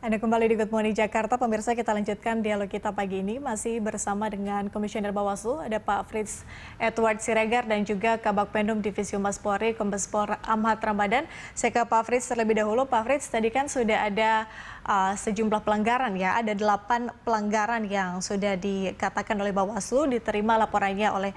Anda kembali di Good Morning Jakarta, pemirsa. Kita lanjutkan dialog kita pagi ini masih bersama dengan Komisioner Bawaslu, ada Pak Frits Edward Siregar dan juga Kabag Penum Divisi Humas Polri, Kombes Pol Ahmad Ramadan. Saya ke Pak Frits terlebih dahulu. Pak Frits, tadi kan sudah ada sejumlah pelanggaran ya, ada 8 pelanggaran yang sudah dikatakan oleh Bawaslu, diterima laporannya oleh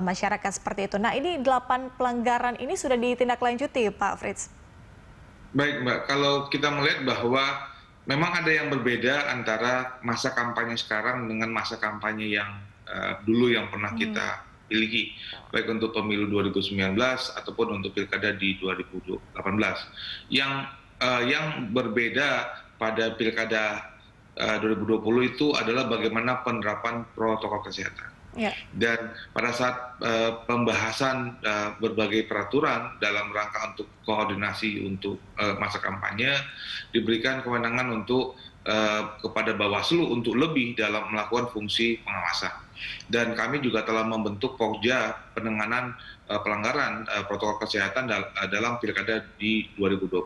masyarakat seperti itu. Nah, ini 8 pelanggaran ini sudah ditindaklanjuti, Pak Frits? Baik, Mbak. Kalau kita melihat bahwa memang ada yang berbeda antara masa kampanye sekarang dengan masa kampanye yang dulu yang pernah kita miliki, baik untuk pemilu 2019 ataupun untuk pilkada di 2018. Yang berbeda pada pilkada 2020 itu adalah bagaimana penerapan protokol kesehatan. Ya. Dan pada saat pembahasan berbagai peraturan dalam rangka untuk koordinasi untuk masa kampanye, diberikan kewenangan untuk kepada Bawaslu untuk lebih dalam melakukan fungsi pengawasan. Dan kami juga telah membentuk Pokja penanganan pelanggaran protokol kesehatan dalam pilkada di 2020.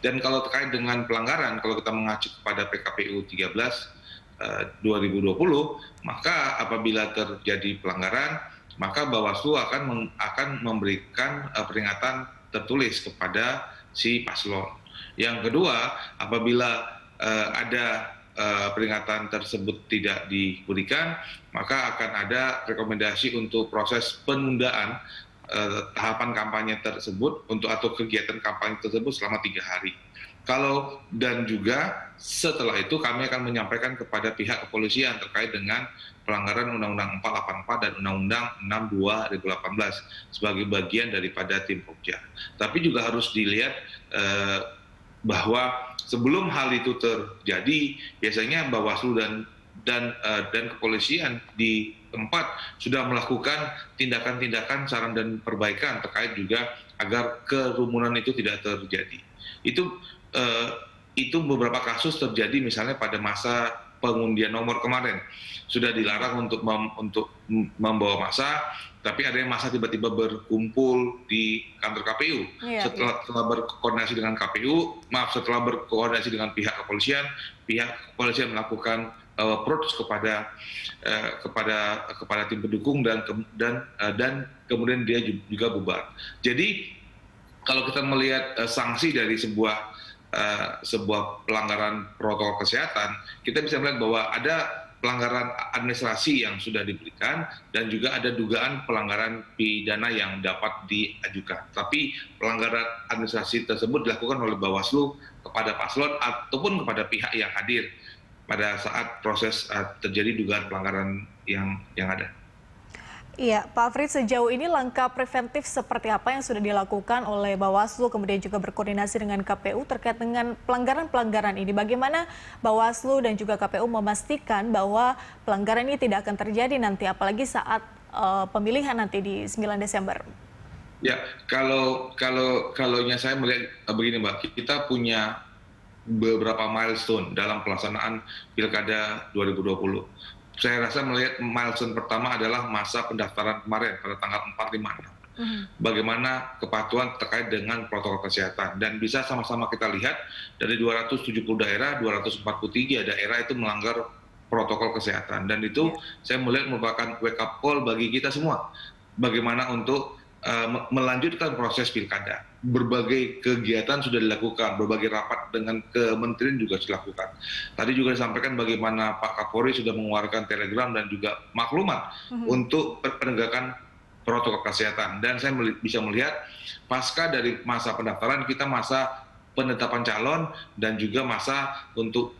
Dan kalau terkait dengan pelanggaran, kalau kita mengacu kepada PKPU 13 2020, maka apabila terjadi pelanggaran, maka Bawaslu akan memberikan peringatan tertulis kepada si paslon. Yang kedua, apabila ada peringatan tersebut tidak diberikan, maka akan ada rekomendasi untuk proses penundaan tahapan kampanye tersebut atau kegiatan kampanye tersebut selama 3 hari. Dan juga setelah itu kami akan menyampaikan kepada pihak kepolisian terkait dengan pelanggaran Undang-Undang 484 dan Undang-Undang 62 2018 sebagai bagian daripada tim Pokja. Tapi juga harus dilihat bahwa sebelum hal itu terjadi, biasanya Bawaslu dan kepolisian di tempat sudah melakukan tindakan-tindakan saran dan perbaikan terkait juga agar kerumunan itu tidak terjadi. Itu beberapa kasus terjadi misalnya pada masa pengundian nomor kemarin, sudah dilarang untuk membawa massa, tapi ada yang massa tiba-tiba berkumpul di kantor KPU. Setelah berkoordinasi dengan setelah berkoordinasi dengan pihak kepolisian melakukan approach kepada tim pendukung dan kemudian dia juga bubar. Jadi kalau kita melihat sanksi dari sebuah pelanggaran protokol kesehatan, kita bisa melihat bahwa ada pelanggaran administrasi yang sudah diberikan dan juga ada dugaan pelanggaran pidana yang dapat diajukan. Tapi pelanggaran administrasi tersebut dilakukan oleh Bawaslu kepada paslon ataupun kepada pihak yang hadir pada saat proses terjadi dugaan pelanggaran yang ada. Iya, Pak Frits, sejauh ini langkah preventif seperti apa yang sudah dilakukan oleh Bawaslu, kemudian juga berkoordinasi dengan KPU terkait dengan pelanggaran-pelanggaran ini? Bagaimana Bawaslu dan juga KPU memastikan bahwa pelanggaran ini tidak akan terjadi nanti, apalagi saat pemilihan nanti di 9 Desember? Ya, kalau saya melihat begini, Mbak, kita punya beberapa milestone dalam pelaksanaan Pilkada 2020. Saya rasa melihat milestone pertama adalah masa pendaftaran kemarin pada tanggal 4, 5, 6. Bagaimana kepatuhan terkait dengan protokol kesehatan. Dan bisa sama-sama kita lihat dari 270 daerah, 243 daerah itu melanggar protokol kesehatan. Dan itu saya melihat merupakan wake up call bagi kita semua. Bagaimana untuk melanjutkan proses pilkada. Berbagai kegiatan sudah dilakukan, berbagai rapat dengan kementerian juga sudah dilakukan. Tadi juga disampaikan bagaimana Pak Kapolri sudah mengeluarkan telegram dan juga maklumat untuk penegakan protokol kesehatan. Dan saya bisa melihat pasca dari masa pendaftaran, kita masa penetapan calon dan juga masa untuk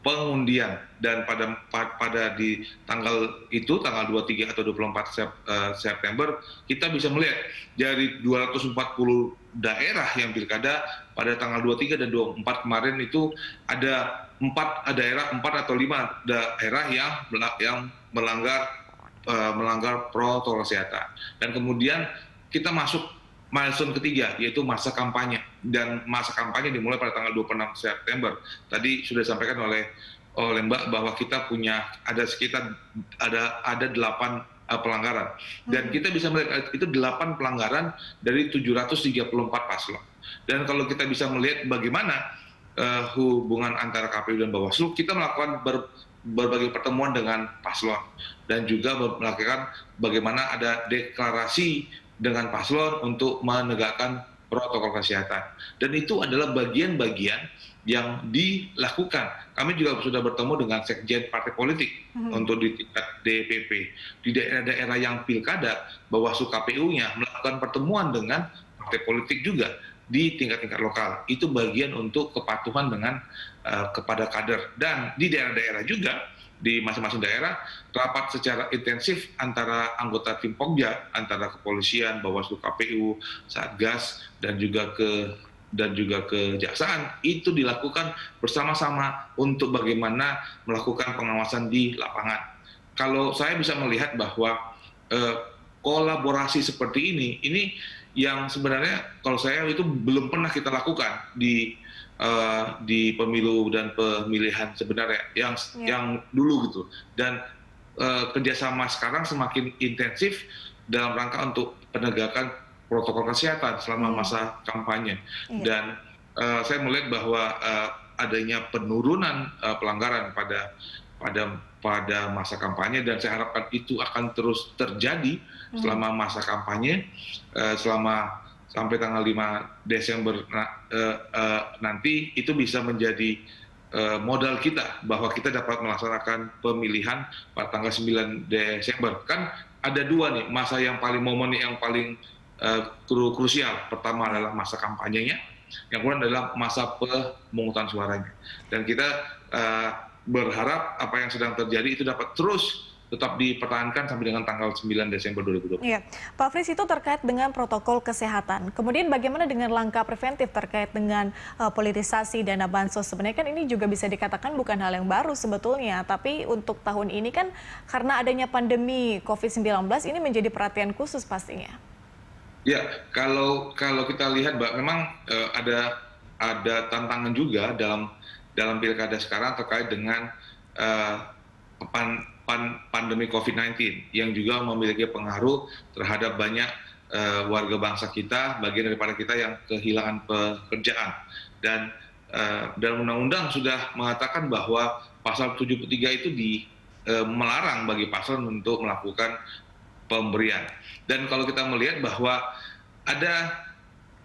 pengundian. Dan pada di tanggal 23 atau 24 September, kita bisa melihat dari 240 daerah yang pilkada pada tanggal 23 dan 24 kemarin itu ada 4 atau 5 daerah yang melanggar protokol kesehatan. Dan kemudian kita masuk milestone ketiga, yaitu masa kampanye. Dan masa kampanye dimulai pada tanggal 26 September. Tadi sudah disampaikan oleh Mbak bahwa kita punya ada 8 pelanggaran. Dan kita bisa melihat itu 8 pelanggaran dari 734 paslon. Dan kalau kita bisa melihat bagaimana hubungan antara KPU dan Bawaslu, kita melakukan berbagai pertemuan dengan paslon dan juga melakukan bagaimana ada deklarasi dengan paslon untuk menegakkan protokol kesehatan. Dan itu adalah bagian-bagian yang dilakukan. Kami juga sudah bertemu dengan sekjen partai politik untuk di tingkat DPP. Di daerah-daerah yang pilkada, Bawaslu KPU-nya melakukan pertemuan dengan partai politik juga di tingkat-tingkat lokal. Itu bagian untuk kepatuhan dengan kepada kader. Dan di daerah-daerah juga, di masing-masing daerah, rapat secara intensif antara anggota tim Pokja, antara kepolisian, Bawaslu KPU, Satgas, dan juga kejaksaan, itu dilakukan bersama-sama untuk bagaimana melakukan pengawasan di lapangan. Kalau saya bisa melihat bahwa kolaborasi seperti ini yang sebenarnya kalau saya itu belum pernah kita lakukan di pemilu dan pemilihan sebenarnya yang dulu gitu. Dan kerjasama sekarang semakin intensif dalam rangka untuk penegakan protokol kesehatan selama masa kampanye. Dan saya melihat bahwa adanya penurunan pelanggaran pada masa kampanye, dan saya harapkan itu akan terus terjadi selama masa kampanye, selama sampai tanggal 5 Desember nanti. Itu bisa menjadi modal kita bahwa kita dapat melaksanakan pemilihan pada tanggal 9 Desember. Kan ada dua nih masa yang paling momen yang paling krusial. Pertama adalah masa kampanyenya, yang kedua adalah masa pemungutan suaranya. Dan kita berharap apa yang sedang terjadi itu dapat terus tetap dipertahankan sampai dengan tanggal 9 Desember 2020. Iya, Pak Fritz, itu terkait dengan protokol kesehatan. Kemudian bagaimana dengan langkah preventif terkait dengan politisasi dana bansos? Sebenarnya kan ini juga bisa dikatakan bukan hal yang baru sebetulnya, tapi untuk tahun ini kan karena adanya pandemi COVID-19 ini menjadi perhatian khusus pastinya. Ya, kalau kita lihat, Mbak, memang ada tantangan juga dalam pilkada sekarang terkait dengan pandemi COVID-19 yang juga memiliki pengaruh terhadap banyak warga bangsa kita, bagian daripada kita yang kehilangan pekerjaan. Dan undang-undang sudah mengatakan bahwa pasal 73 itu melarang bagi paslon untuk melakukan pemberian. Dan kalau kita melihat bahwa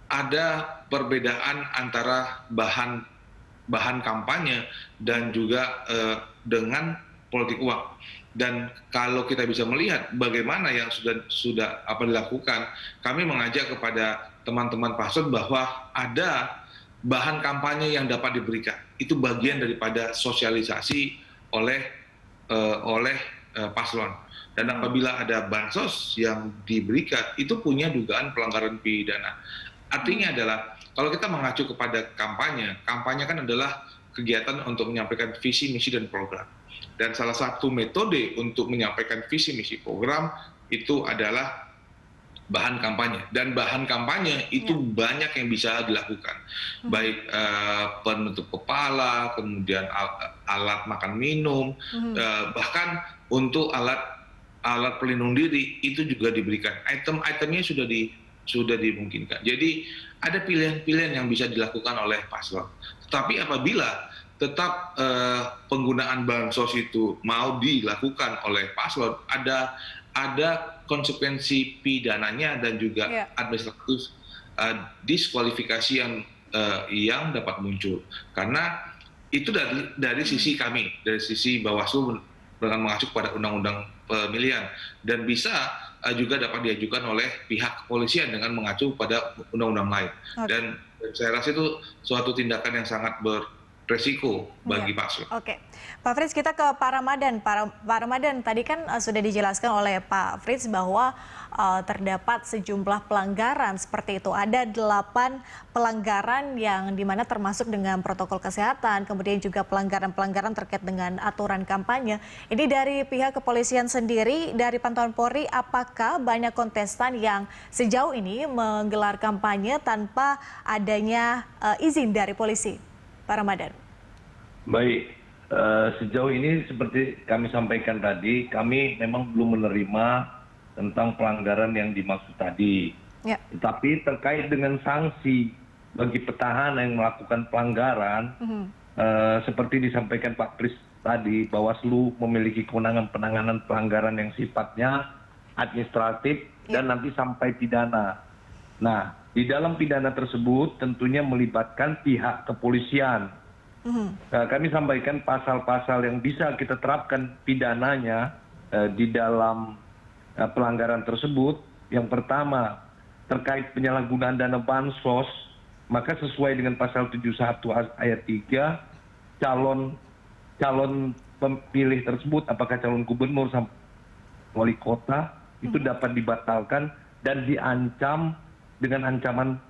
ada perbedaan antara bahan kampanye dan juga dengan politik uang. Dan kalau kita bisa melihat bagaimana yang sudah dilakukan, kami mengajak kepada teman-teman paslon bahwa ada bahan kampanye yang dapat diberikan. Itu bagian daripada sosialisasi oleh paslon. Dan apabila ada bansos yang diberikan, itu punya dugaan pelanggaran pidana. Artinya adalah kalau kita mengacu kepada kampanye kan adalah kegiatan untuk menyampaikan visi, misi, dan program. Dan salah satu metode untuk menyampaikan visi, misi, program itu adalah bahan kampanye. Dan bahan kampanye itu banyak yang bisa dilakukan. Baik penutup kepala, kemudian alat makan minum, bahkan untuk alat pelindung diri itu juga diberikan. Item-itemnya sudah dimungkinkan. Jadi ada pilihan-pilihan yang bisa dilakukan oleh paslon. Tetapi apabila tetap penggunaan bansos itu mau dilakukan oleh paslon, ada konsekuensi pidananya dan juga administratif diskualifikasi yang dapat muncul. Karena itu dari sisi kami, dari sisi Bawaslu dengan mengacu pada undang-undang pemilihan, dan bisa juga dapat diajukan oleh pihak kepolisian dengan mengacu pada undang-undang lain. Dan saya rasa itu suatu tindakan yang sangat resiko bagi paslon. Oke, Pak Fritz, kita ke Pak Ramadan. Pak Ramadan, tadi kan sudah dijelaskan oleh Pak Fritz bahwa terdapat sejumlah pelanggaran seperti itu. Ada 8 pelanggaran yang dimana termasuk dengan protokol kesehatan, kemudian juga pelanggaran-pelanggaran terkait dengan aturan kampanye. Ini dari pihak kepolisian sendiri, dari pantauan Polri, apakah banyak kontestan yang sejauh ini menggelar kampanye tanpa adanya izin dari polisi? Pak Ramadan. Baik, sejauh ini seperti kami sampaikan tadi, kami memang belum menerima tentang pelanggaran yang dimaksud tadi. Tetapi terkait dengan sanksi bagi petahana yang melakukan pelanggaran, seperti disampaikan Pak Pris tadi, Bawaslu memiliki kewenangan penanganan pelanggaran yang sifatnya administratif dan nanti sampai pidana. Nah, di dalam pidana tersebut tentunya melibatkan pihak kepolisian. Kami sampaikan pasal-pasal yang bisa kita terapkan pidananya di dalam pelanggaran tersebut. Yang pertama, terkait penyalahgunaan dana bansos, maka sesuai dengan pasal 71 ayat 3, calon pemilih tersebut, apakah calon gubernur sampai wali kota, itu dapat dibatalkan dan diancam dengan ancaman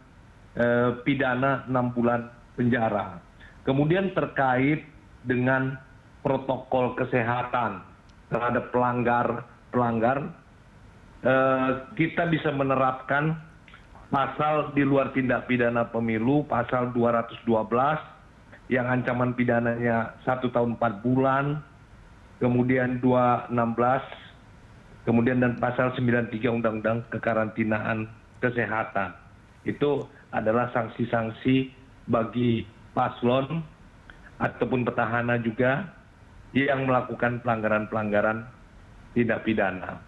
pidana 6 bulan penjara. Kemudian terkait dengan protokol kesehatan terhadap pelanggar, kita bisa menerapkan pasal di luar tindak pidana pemilu, pasal 212 yang ancaman pidananya 1 tahun 4 bulan, kemudian 216, kemudian dan pasal 93 Undang-Undang Kekarantinaan Kesehatan. Itu adalah sanksi-sanksi bagi paslon ataupun petahana juga yang melakukan pelanggaran-pelanggaran tindak pidana.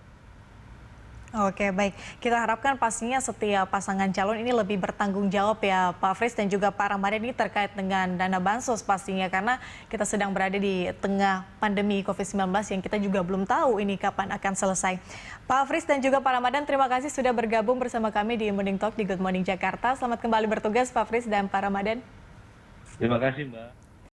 Oke, baik. Kita harapkan pastinya setiap pasangan calon ini lebih bertanggung jawab ya Pak Fritz dan juga Pak Ramadan ini terkait dengan dana bansos pastinya karena kita sedang berada di tengah pandemi COVID-19 yang kita juga belum tahu ini kapan akan selesai. Pak Fritz dan juga Pak Ramadan, terima kasih sudah bergabung bersama kami di Morning Talk di Good Morning Jakarta. Selamat kembali bertugas Pak Fritz dan Pak Ramadan. Terima kasih, Mbak.